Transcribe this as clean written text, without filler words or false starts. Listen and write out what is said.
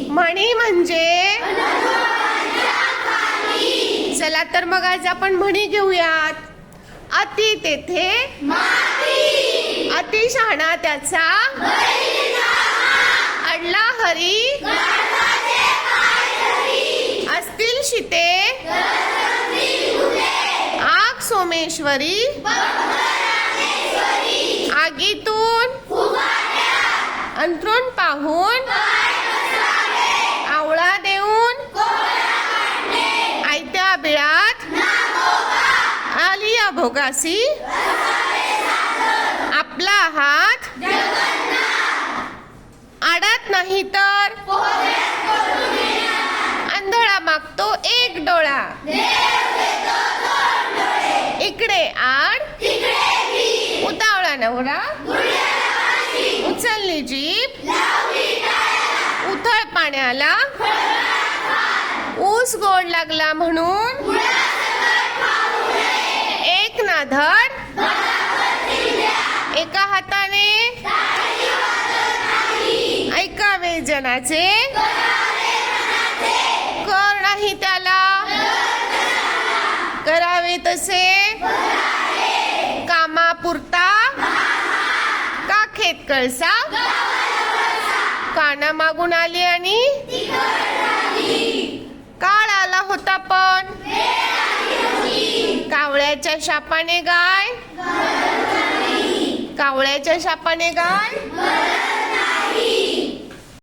म्हणी म्हणजे चला तर मग आज आपण म्हणी घेऊयात. अति तेथे अति शहाणा त्याचा अडला हरी असतील शिते आग सोमेश्वरी आगीतून अंथरूण पाहून आवळा देऊन आयत्या बिळात आलिया भोगासी आपला हात आडत नाही तर आंधळा मागतो एक डोळा इकडे आड उतावळा नवरा उचलली जीभ उथळ पाण्याला ऊस गोड लागला म्हणून एक ना धड एका हाताने ऐकावे जनाचे कर नाही त्याला करावे तसे कामापुरता का खेत कळसा काना मागून आली आणि काळ आला होता पण कावळ्याच्या शापाने गाय कावळ्याच्या शापाने गाय